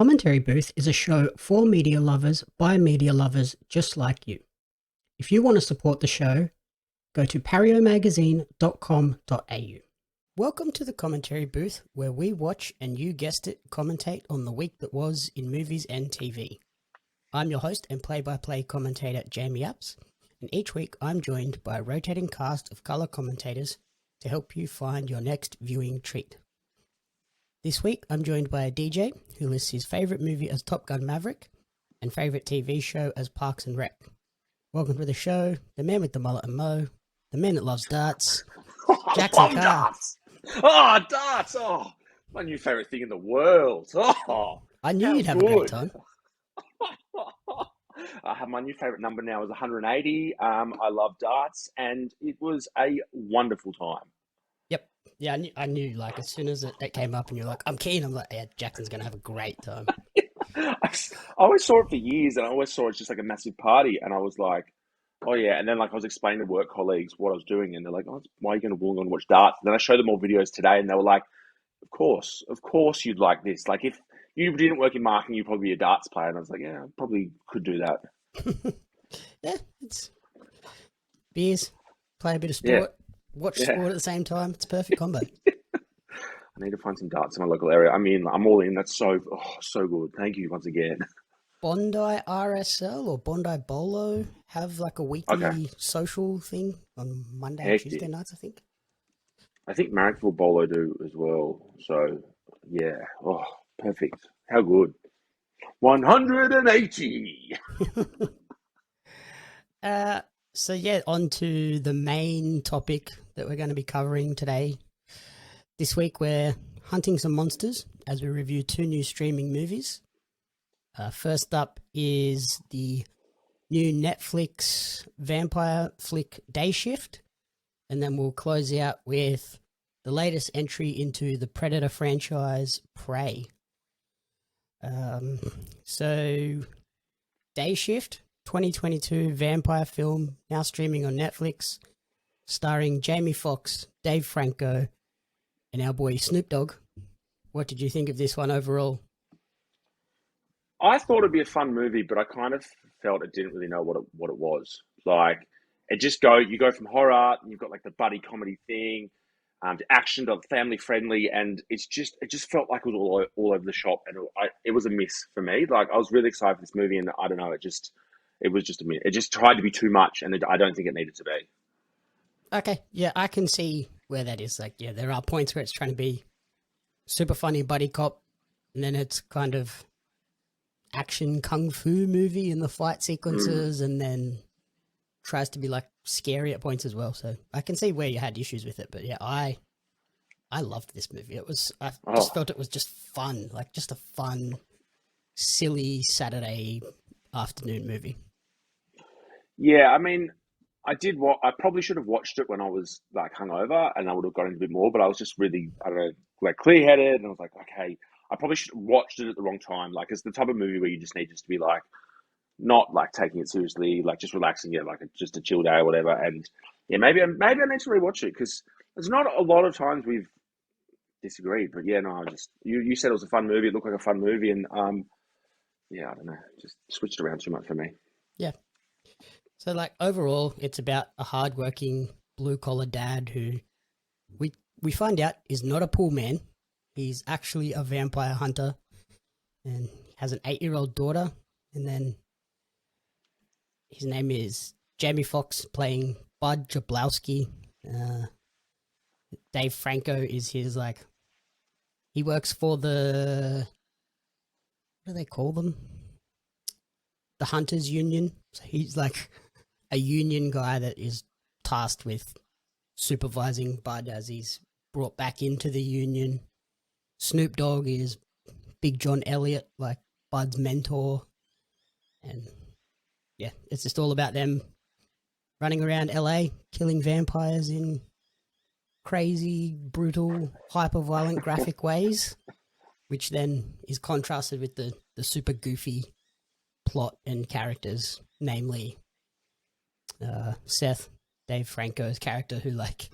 Commentary Booth is a show for media lovers by media lovers just like you. If you want to support the show, go to pariomagazine.com.au. Welcome to the Commentary Booth, where we watch and you guessed it, commentate on the week that was in movies and TV. I'm your host and play-by-play commentator Jamie Foxx, and each week I'm joined by a rotating cast of colour commentators to help you find your next viewing treat. This week I'm joined by a DJ who lists his favourite movie as Top Gun Maverick and favourite TV show as Parks and Rec. Welcome to the show, the man with the mullet and mo, the man that loves darts, Jaxon Carr. Darts! Oh, darts! Oh, my new favourite thing in the world. Oh, I knew you'd have a great time. I have my new favourite number now is 180. I love darts, and it was a wonderful time. Yep. Yeah, I knew like, as soon as it came up and you're like, I'm keen, I'm like, yeah, Jackson's going to have a great time. I always saw it for years, and I always saw it just like a massive party, and I was like, oh yeah. And then like I was explaining to work colleagues what I was doing, and they're like, oh, why are you going to Wollongong and watch darts? And then I showed them all videos today, and they were like, of course you'd like this. Like, if you didn't work in marketing, you'd probably be a darts player. And I was like, yeah, I probably could do that. Yeah, it's beers, play a bit of sport, watch sport at the same time. It's a perfect combo. I need to find some darts in my local area. I mean, I'm all in. That's so good. Thank you once again. Bondi RSL or Bondi Bolo have like a weekly social thing on Monday and Tuesday nights, I think. I think Marrickville Bolo do as well. So, yeah. Oh, perfect. How good. 180! So, yeah, on to the main topic that we're going to be covering today. This week, we're hunting some monsters as we review two new streaming movies. First up is the new Netflix vampire flick Day Shift. And then we'll close out with the latest entry into the Predator franchise, Prey. So, Day Shift, 2022 vampire film, now streaming on Netflix, starring Jamie Foxx, Dave Franco, and our boy Snoop Dogg. What did you think of this one overall? I thought it'd be a fun movie, but I kind of felt it didn't really know what it was. Like, you go from horror, and you've got like the buddy comedy thing, to action, to family friendly, and it just felt like it was all over the shop, and it was a miss for me. Like, I was really excited for this movie, and I don't know, it was just a miss. It just tried to be too much, and I don't think it needed to be. Okay, yeah, I can see where that is. Like, yeah, there are points where it's trying to be super funny buddy cop, and then it's kind of action kung fu movie in the fight sequences, and then tries to be like scary at points as well. So I can see where you had issues with it, but yeah, I loved this movie. I just felt it was just fun, like just a fun, silly Saturday afternoon movie. Yeah, I mean, I probably should have watched it when I was like hungover, and I would have got into a bit more, but I was just really, I don't know, like clear-headed, and I was like, okay, I probably should have watched it at the wrong time. Like, it's the type of movie where you just need to be like, not like taking it seriously, like just relaxing, like just a chill day or whatever. And yeah, maybe I need to rewatch it, because there's not a lot of times we've disagreed. But yeah, no, you said it was a fun movie. It looked like a fun movie, and yeah, I don't know, just switched around too much for me. Yeah. So like overall, it's about a hardworking blue collar dad who we find out is not a pool man. He's actually a vampire hunter, and has an 8-year-old daughter, and then his name is Jamie Foxx, playing Bud Jablowski. Dave Franco is his, like, he works for what do they call them? The Hunters Union. So he's like a union guy that is tasked with supervising Bud as he's brought back into the union. Snoop Dogg is Big John Elliott, like Bud's mentor. And yeah, it's just all about them running around LA, killing vampires in crazy, brutal, hyper-violent, graphic ways, which then is contrasted with the super goofy plot and characters, namely Seth, Dave Franco's character, who, like,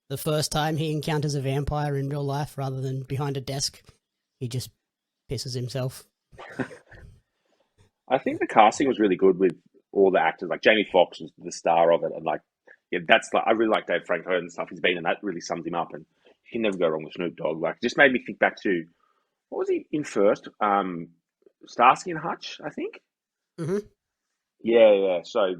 the first time he encounters a vampire in real life rather than behind a desk, he just pisses himself. I think the casting was really good with all the actors. Like Jamie Foxx was the star of it, and like, yeah, that's like I really like Dave Franco and stuff he's been in. That really sums him up, and you can never go wrong with Snoop Dogg. Like, just made me think back to what was he in first? Starsky and Hutch, I think. Hmm. Yeah, yeah. So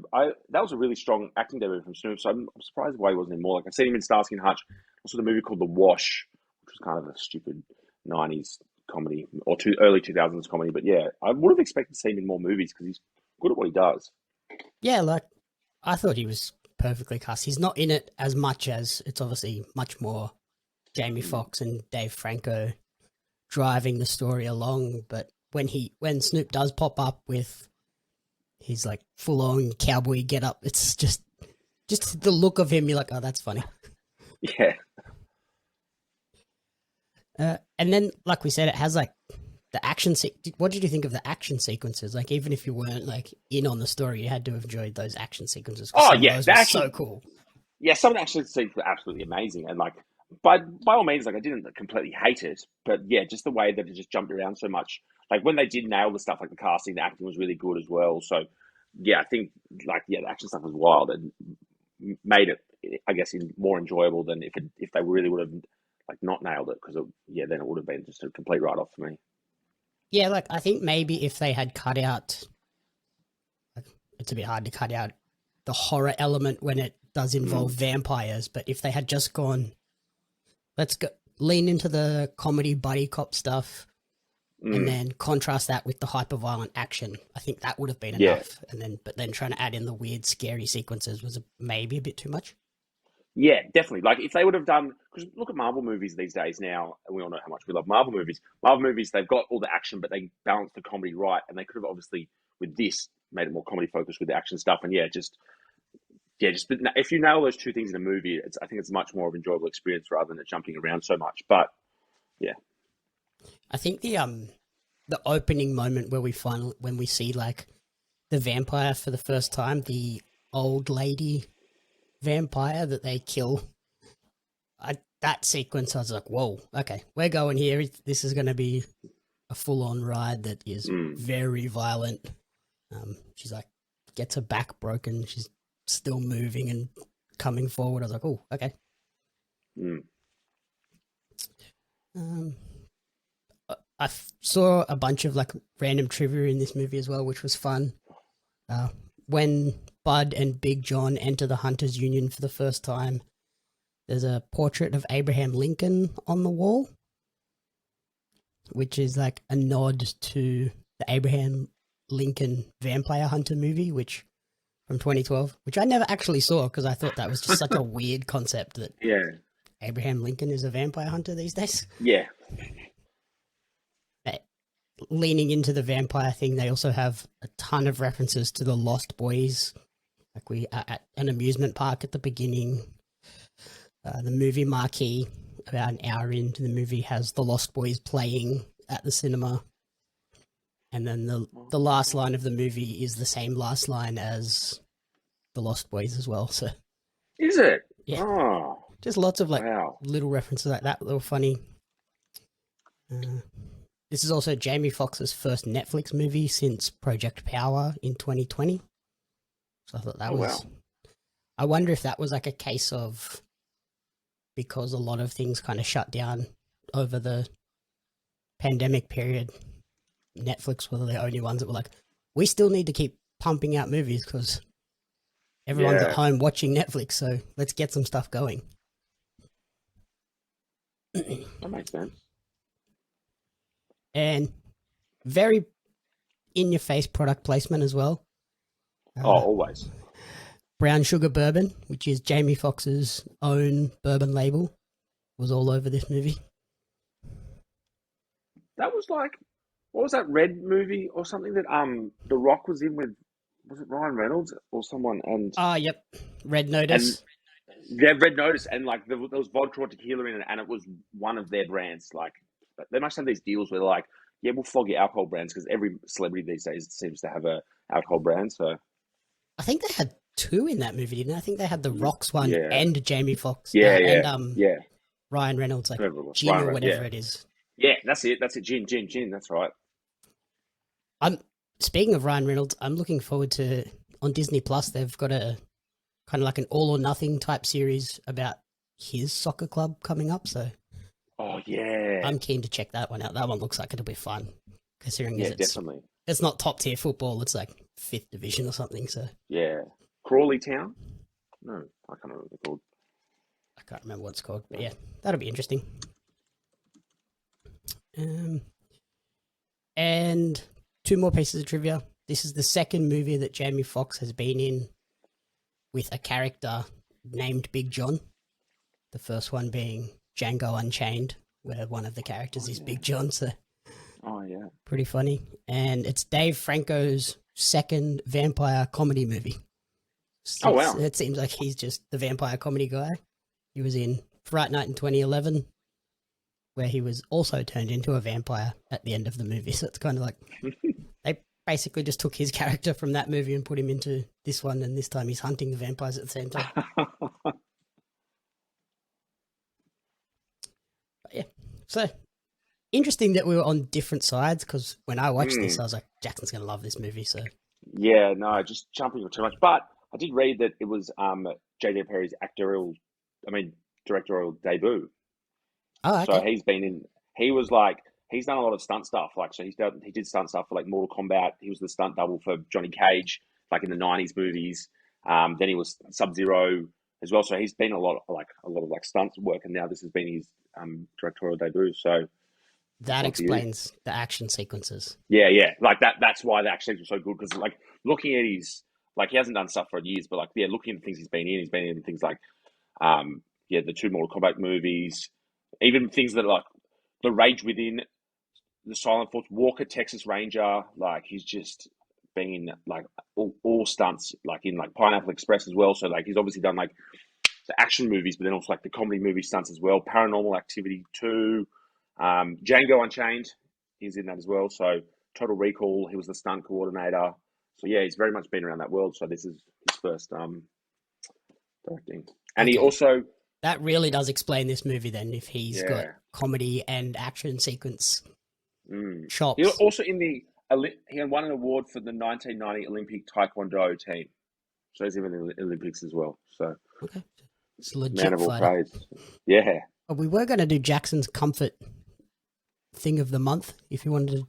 that was a really strong acting debut from Snoop. So I'm surprised why he wasn't in more. Like I've seen him in Starsky and Hutch. Also, the movie called The Wash, which was kind of a stupid '90s comedy or early 2000s comedy. But yeah, I would have expected to see him in more movies because he's good at what he does. Yeah, like I thought he was perfectly cast. He's not in it as much as it's obviously much more Jamie Foxx and Dave Franco driving the story along. But when Snoop does pop up with his like full on cowboy get up, it's just the look of him. You're like, oh, that's funny. Yeah, And then, like we said, it has like the action. What did you think of the action sequences? Like, even if you weren't like in on the story, you had to have enjoyed those action sequences. 'Cause Oh some of yeah, those the were action. so cool. Yeah, some of the action scenes were absolutely amazing, and like by all means, like I didn't completely hate it, but yeah, just the way that it just jumped around so much. Like when they did nail the stuff, like the casting, the acting was really good as well. So yeah, I think like yeah, the action stuff was wild and made it, I guess, more enjoyable than if they really would have like not nailed it because yeah, then it would have been just a complete write off for me. Yeah, like I think maybe if they had cut out, like, it's a bit hard to cut out the horror element when it does involve vampires. But if they had just gone, let's go lean into the comedy buddy cop stuff, and then contrast that with the hyper violent action, I think that would have been Yeah, enough. But then trying to add in the weird, scary sequences was maybe a bit too much. yeah, definitely. Like if they would have done, because look at Marvel movies these days now, and we all know how much we love Marvel movies. Marvel movies, they've got all the action, but they balance the comedy right, and they could have obviously with this made it more comedy focused with the action stuff. And just if you nail those two things in a movie, I think it's much more of an enjoyable experience rather than it jumping around so much. But yeah, I think the opening moment where when we see like the vampire for the first time, the old lady vampire that they kill. That sequence, I was like, whoa, okay, we're going here. This is going to be a full-on ride that is very violent. She's like, gets her back broken. She's still moving and coming forward. I was like, oh, okay. I saw a bunch of like random trivia in this movie as well, which was fun. When Bud and Big John enter the Hunters Union for the first time, there's a portrait of Abraham Lincoln on the wall, which is like a nod to the Abraham Lincoln Vampire Hunter movie, which from 2012, which I never actually saw because I thought that was just such a weird concept that yeah, Abraham Lincoln is a vampire hunter these days. yeah, Leaning into the vampire thing, they also have a ton of references to the Lost Boys. Like we are at an amusement park at the beginning. The movie marquee, about an hour into the movie, has the Lost Boys playing at the cinema. And then the last line of the movie is the same last line as the Lost Boys as well. So is it? yeah, Oh, just lots of like wow. little references like that were funny. This is also Jamie Foxx's first Netflix movie since Project Power in 2020. So I thought that was. Wow. I wonder if that was like a case of because a lot of things kind of shut down over the pandemic period. Netflix were the only ones that were like, we still need to keep pumping out movies because everyone's at home watching Netflix, so let's get some stuff going. That makes sense. And very in-your-face product placement as well. Always. Brown Sugar Bourbon, which is Jamie Foxx's own bourbon label, was all over this movie. That was like, what was that Red movie or something that The Rock was in with? Was it Ryan Reynolds or someone? And Yep, Red Notice. yeah, Red Notice, and like there was vodka or tequila in it, and it was one of their brands. Like they must have these deals where they're like, yeah, we'll flog your alcohol brands because every celebrity these days seems to have a alcohol brand. So I think they had two in that movie, didn't they? I think they had the Rocks one yeah, and Jamie Foxx. yeah, And yeah. Ryan Reynolds, like Whatever it was. Gin Ryan or Reynolds, whatever yeah. it is. Yeah, that's it. That's it. Gin. That's right. I'm speaking of Ryan Reynolds. I'm looking forward to on Disney Plus. They've got a kind of like an all or nothing type series about his soccer club coming up. So Oh yeah, I'm keen to check that one out. That one looks like it'll be fun, considering yeah, as definitely. it's not top tier football. It's like fifth division or something. So Yeah, Crawley Town. No, I can't remember what they're called. I can't remember what it's called, but No. yeah, that'll be interesting. Um, and two more pieces of trivia. This is the second movie that Jamie Foxx has been in with a character named Big John. The first one being Django Unchained, where one of the characters is Yeah. Big John. So Oh yeah. pretty funny. And it's Dave Franco's second vampire comedy movie. Oh wow. It seems like he's just the vampire comedy guy. He was in Fright Night in 2011, where he was also turned into a vampire at the end of the movie. So it's kind of like they basically just took his character from that movie and put him into this one, and this time he's hunting the vampires at the same time. But yeah, so interesting that we were on different sides, because when I watched this, I was like, Jackson's going to love this movie. So Yeah, no, just jumping too much. But I did read that it was JJ Perry's directorial debut. oh, So okay, he was like, he's done a lot of stunt stuff. Like, so he did stunt stuff for like Mortal Kombat. He was the stunt double for Johnny Cage, like in the '90s movies. Then he was Sub-Zero as well. So he's been a lot of like stunts work, and now this has been his directorial debut. So that one for you. explains the action sequences. Yeah, like that. That's why the action was so good, because like looking at his, like, he hasn't done stuff for years, but like, yeah, looking at the things he's been in things like the two Mortal Kombat movies, even things that are like the Rage Within, the Silent Force, Walker Texas Ranger. Like, he's just been like all stunts, like in like Pineapple Express as well. So like, he's obviously done like the action movies, but then also like the comedy movie stunts as well. Paranormal Activity 2, Django Unchained, he's in that as well. So Total Recall, he was the stunt coordinator. So yeah, he's very much been around that world. So this is his first directing, and he Okay, also that really does explain this movie then, if he's got yeah. comedy and action sequence He chops. also he won an award for the 1990 Olympic Taekwondo team. So he's even in the Olympics as well. So Okay, it's a man legit of all fighter. trades. Yeah. But we were going to do Jackson's comfort thing of the month. If you wanted to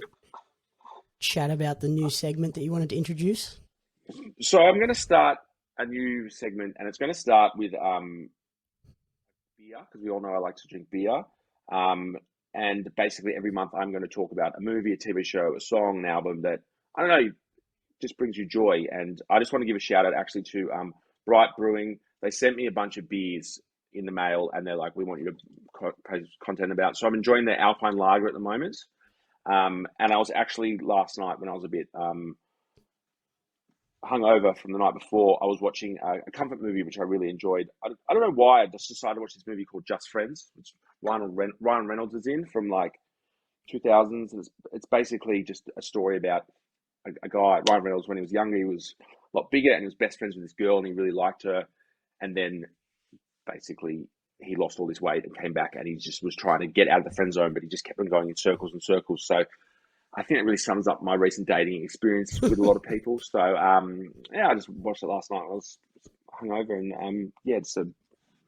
chat about the new segment that you wanted to introduce. So I'm going to start a new segment, and it's going to start with beer, because we all know I like to drink beer. And basically every month I'm going to talk about a movie, a TV show, a song, an album that, I don't know, just brings you joy. And I just want to give a shout out actually to Bright Brewing. They sent me a bunch of beers in the mail, and they're like, we want you to post content about. So I'm enjoying their Alpine Lager at the moment. And I was actually last night, when I was a bit hungover from the night before, I was watching a comfort movie which I really enjoyed. I don't know why I just decided to watch this movie called Just Friends, which Ryan Reynolds is in, from like 2000s. And it's basically just a story about a guy, Ryan Reynolds, when he was younger. He was a lot bigger, and he was best friends with this girl, and he really liked her. And then basically he lost all his weight and came back, and he just was trying to get out of the friend zone, but he just kept on going in circles and circles. So I think it really sums up my recent dating experience with a lot of people. So yeah, I just watched it last night. I was hungover, and yeah, it's a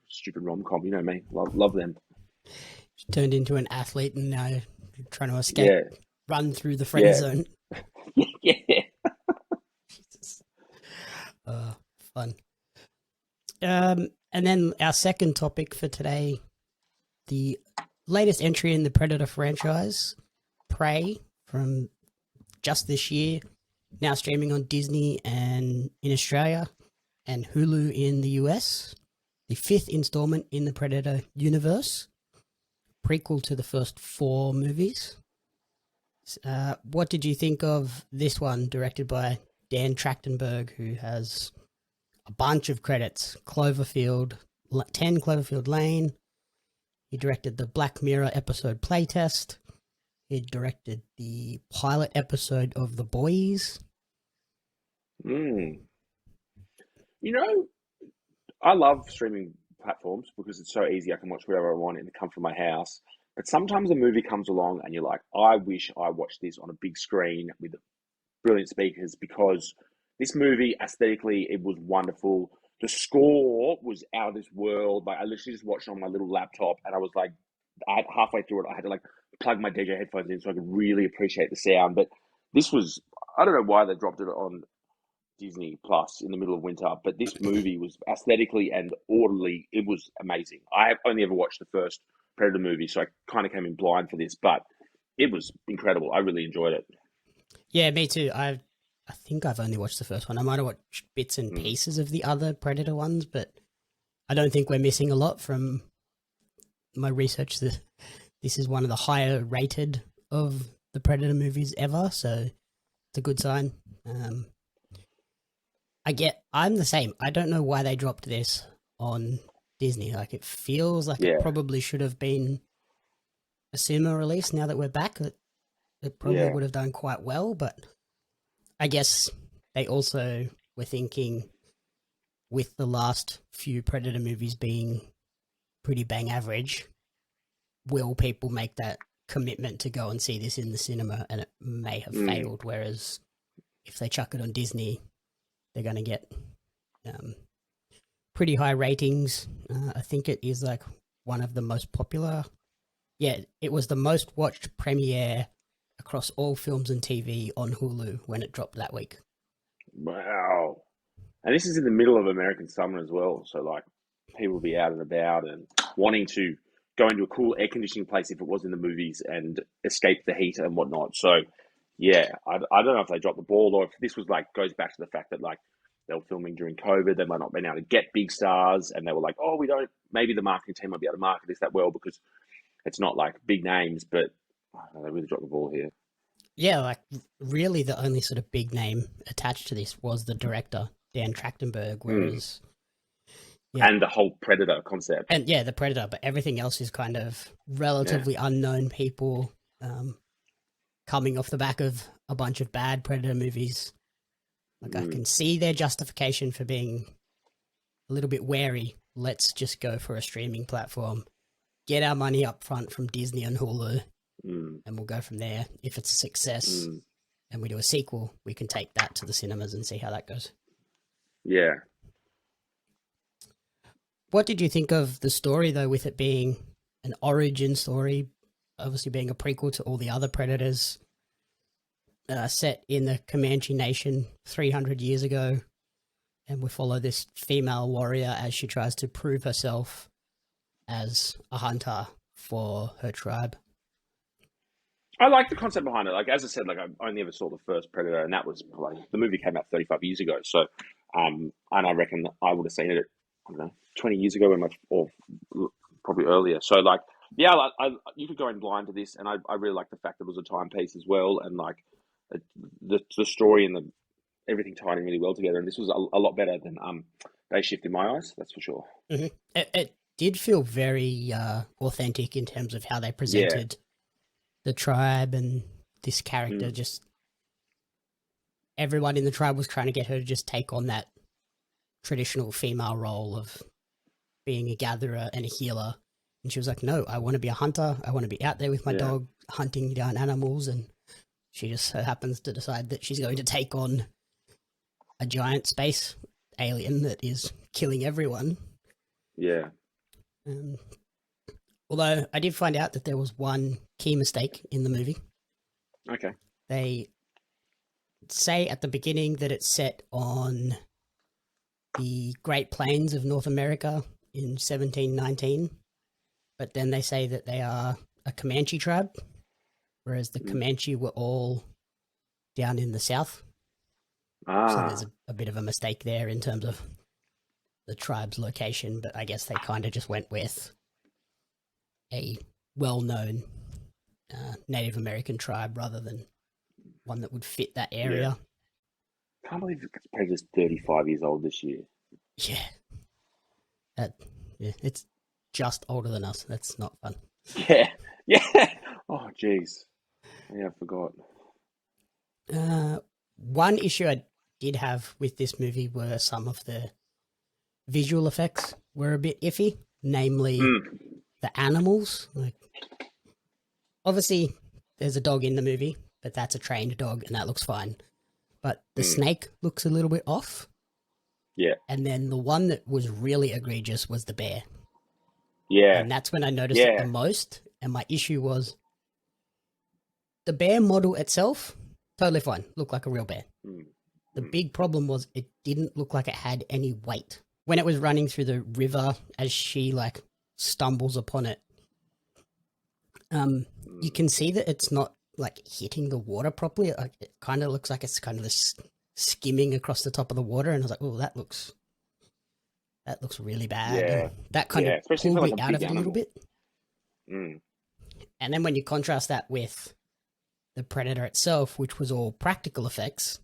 stupid rom-com. You know me, love them. Turned into an athlete and now you're trying to escape, Yeah, run through the friend yeah, zone. yeah. Jesus. Fun. And then our second topic for today, the latest entry in the Predator franchise, Prey, from just this year, now streaming on Disney and in Australia, and Hulu in the US. The fifth installment in the Predator universe, prequel to the first 4 movies. What did you think of this one, directed by Dan Trachtenberg, who has a bunch of credits? 10 Cloverfield Lane. He directed the Black Mirror episode Playtest. He directed the pilot episode of The Boys. You know, I love streaming platforms because it's so easy. I can watch whatever I want in the comfort of my house. But sometimes a movie comes along and you're like, I wish I watched this on a big screen with brilliant speakers, because this movie aesthetically, it was wonderful. The score was out of this world. Like, I literally just watched it on my little laptop, and I was like, halfway through it, I had to like plug my DJ headphones in so I could really appreciate the sound. But this was, I don't know why they dropped it on Disney Plus in the middle of winter, but this movie was aesthetically and orderly. It was amazing. I have only ever watched the first Predator movie, so I kind of came in blind for this, but it was incredible. I really enjoyed it. Yeah, me too. I think I've only watched the first one. I might have watched bits and pieces of the other Predator ones, but I don't think we're missing a lot from my research. This is one of the higher rated of the Predator movies ever, so it's a good sign. I'm the same. I don't know why they dropped this on Disney. Like, it feels like it probably should have been a cinema release. Now that we're back, it probably would have done quite well, but I guess they also were thinking, with the last few Predator movies being pretty bang average, will people make that commitment to go and see this in the cinema? And it may have failed, whereas if they chuck it on Disney, they're going to get pretty high ratings. I think it is like one of the most popular. Yeah, it was the most watched premiere across all films and TV on Hulu when it dropped that week. Wow. And this is in the middle of American summer as well. So, like, people will be out and about and wanting to go into a cool air conditioning place if it was in the movies and escape the heat and whatnot. So, yeah, I don't know if they dropped the ball, or if this was like, goes back to the fact that like they were filming during COVID, they might not been able to get big stars, and they were like, oh, maybe the marketing team might be able to market this that well because it's not like big names, but I don't know, they really dropped the ball here. Yeah, like really the only sort of big name attached to this was the director, Dan Trachtenberg, whereas... Yeah. And the whole Predator concept. And yeah, the Predator, but everything else is kind of relatively unknown people coming off the back of a bunch of bad Predator movies. Like, I can see their justification for being a little bit wary. Let's just go for a streaming platform, get our money up front from Disney and Hulu, and we'll go from there. If it's a success and we do a sequel, we can take that to the cinemas and see how that goes. Yeah. What did you think of the story, though, with it being an origin story, obviously being a prequel to all the other Predators, set in the Comanche Nation 300 years ago, and we follow this female warrior as she tries to prove herself as a hunter for her tribe? I like the concept behind it. Like, as I said, like, I only ever saw the first Predator, and that was like, the movie came out 35 years ago. So, and I reckon I would have seen it, I don't know, 20 years ago, or probably earlier. So, like, yeah, you could go in blind to this, and I really like the fact that it was a timepiece as well, and like the story and everything tied in really well together. And this was a lot better than Day Shift in my eyes, that's for sure. Mm-hmm. It did feel very authentic in terms of how they presented the tribe and this character. Just everyone in the tribe was trying to get her to just take on that traditional female role of being a gatherer and a healer, and she was like, no, I want to be a hunter, I want to be out there with my dog hunting down animals. And she just so happens to decide that she's going to take on a giant space alien that is killing everyone. Although I did find out that there was one key mistake in the movie. Okay. They say at the beginning that it's set on the Great Plains of North America in 1719, but then they say that they are a Comanche tribe, whereas the Comanche were all down in the south. So there's a bit of a mistake there in terms of the tribe's location, but I guess they kind of just went with a well-known Native American tribe rather than one that would fit that area. Can't believe Predator's 35 years old this year. Yeah. It's just older than us. That's not fun. Yeah. Oh, jeez. Yeah, I forgot. One issue I did have with this movie were some of the visual effects were a bit iffy, namely the animals. Like, obviously there's a dog in the movie, but that's a trained dog and that looks fine. But the snake looks a little bit off. Yeah. And then the one that was really egregious was the bear. Yeah. And that's when I noticed it the most. And my issue was the bear model itself, totally fine. Looked like a real bear. The big problem was it didn't look like it had any weight. When it was running through the river as she like stumbles upon it, you can see that it's not like hitting the water properly. Like, it kind of looks like it's kind of this skimming across the top of the water. And I was like, oh, that looks really bad. Yeah. And that kind of especially pulled for me like a out of big it a little animal. bit. And then when you contrast that with the Predator itself, which was all practical effects,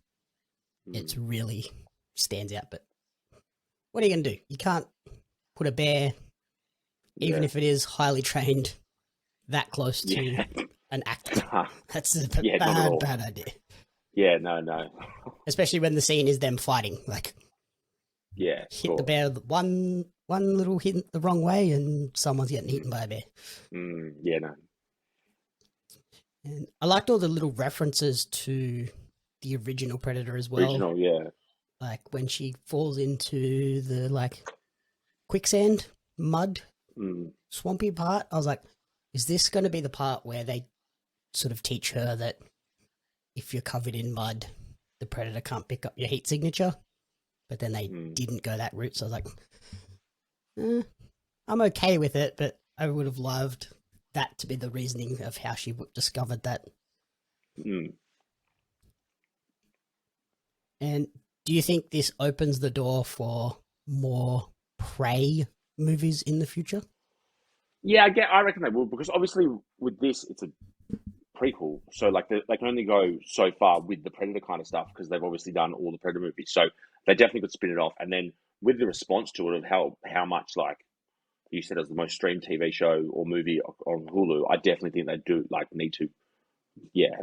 it's really stands out. But what are you going to do? You can't put a bear, even if it is highly trained, that close to an actor. That's a bad idea. Yeah, no. Especially when the scene is them fighting. Like, hit the bear one little hit the wrong way and someone's getting eaten by a bear. Yeah, no. And I liked all the little references to the original Predator as well. Like when she falls into the like quicksand, mud, swampy part. I was like, is this going to be the part where they sort of teach her that if you're covered in mud, the Predator can't pick up your heat signature? But then they didn't go that route. So I was like, I'm okay with it, but I would have loved that to be the reasoning of how she discovered that. And do you think this opens the door for more Prey movies in the future? Yeah, I reckon they will, because obviously with this, it's a prequel, so like they can only go so far with the Predator kind of stuff because they've obviously done all the Predator movies. So they definitely could spin it off, and then with the response to it of how much, like you said, as the most streamed TV show or movie on Hulu, I definitely think they do like need to,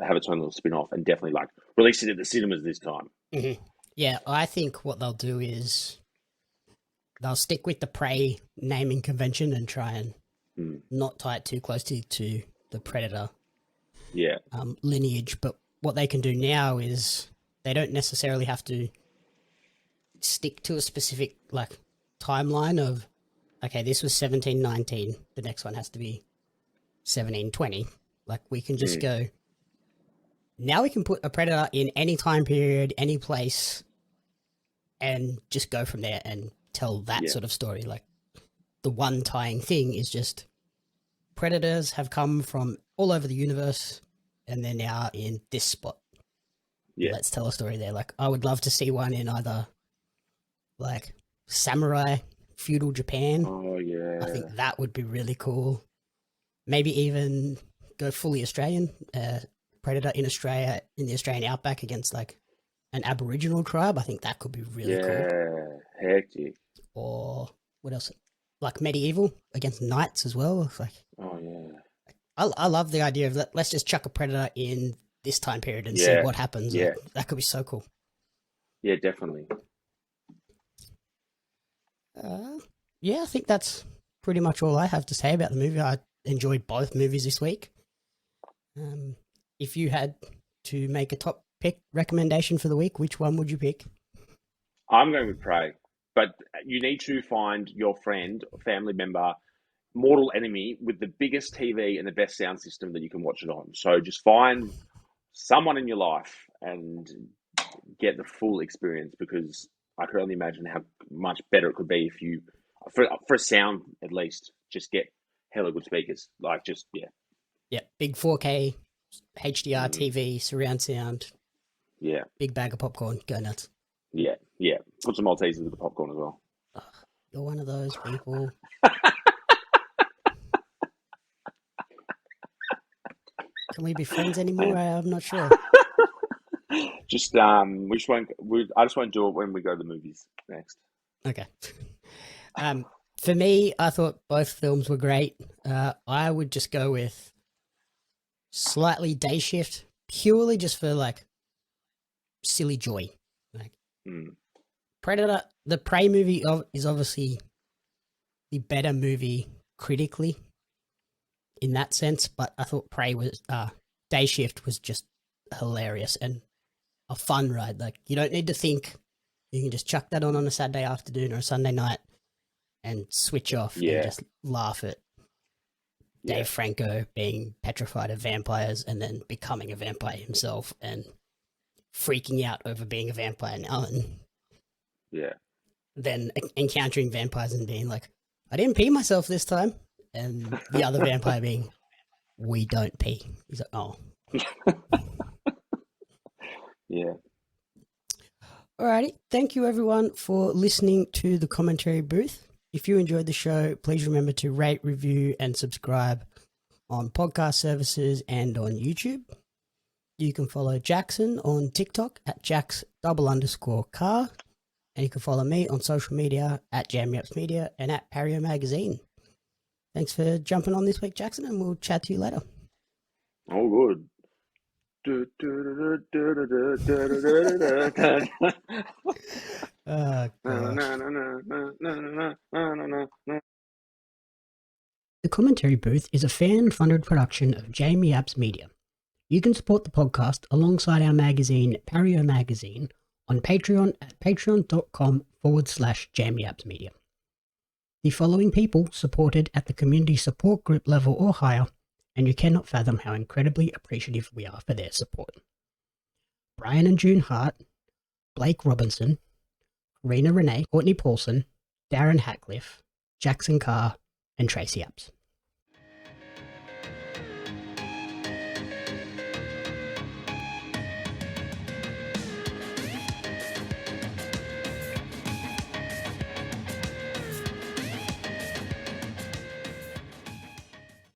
have its own little spin off and definitely like release it at the cinemas this time. Yeah, I think what they'll do is they'll stick with the Prey naming convention and try and not tie it too closely to the Predator lineage. But what they can do now is they don't necessarily have to stick to a specific like timeline of, okay, this was 1719, the next one has to be 1720. Like we can just go, now we can put a Predator in any time period, any place, and just go from there and tell that sort of story. Like the one tying thing is just Predators have come from all over the universe and they're now in this spot. Let's tell a story there. Like I would love to see one in either like samurai feudal Japan. I think that would be really cool. Maybe even go fully Australian, Predator in Australia, in the Australian outback against like an Aboriginal tribe. I think that could be really cool. Heck yeah. Or what else? Like medieval against knights as well. It's like, I love the idea of that. Let's just chuck a Predator in this time period and see what happens. Like, that could be so cool. Yeah, definitely. I think that's pretty much all I have to say about the movie. I enjoyed both movies this week. If you had to make a top pick recommendation for the week, which one would you pick? I'm going with Prey, but you need to find your friend or family member, mortal enemy with the biggest TV and the best sound system that you can watch it on. So just find someone in your life and get the full experience, because I can only imagine how much better it could be if you, for sound at least, just get hella good speakers. Like just, Yeah, big 4K, HDR TV, surround sound. Yeah. Big bag of popcorn, go nuts. Yeah. Put some Maltesers with the popcorn as well. You're one of those people. Can we be friends anymore? I'm not sure. Just I just won't do it when we go to the movies next. Okay. For me, I thought both films were great. I would just go with slightly Day Shift, purely just for like silly joy. Like Predator, the Prey movie is obviously the better movie critically, in that sense, but I thought Day Shift was just hilarious and a fun ride. Like, you don't need to think. You can just chuck that on a Saturday afternoon or a Sunday night and switch off and just laugh at Dave Franco being petrified of vampires and then becoming a vampire himself and freaking out over being a vampire now, and then encountering vampires and being like, I didn't pee myself this time, and the other vampire being, we don't pee. He's like, oh. Yeah. Alrighty, thank you everyone for listening to the commentary booth. If you enjoyed the show, please remember to rate, review, and subscribe on podcast services and on YouTube. You can follow Jaxon on TikTok at Jax_Carr, and you can follow me on social media at JamieUpsMedia and at Pario Magazine. Thanks for jumping on this week, Jaxon, and we'll chat to you later. Oh, good. The Commentary Booth is a fan-funded production of Jamie Apps Media. You can support the podcast alongside our magazine, Pario Magazine, on Patreon at patreon.com/JamieAppsMedia. The following people supported at the community support group level or higher, and you cannot fathom how incredibly appreciative we are for their support. Brian and June Hart, Blake Robinson, Rena Renee, Courtney Paulson, Darren Hatcliffe, Jaxon Carr, and Tracy Apps.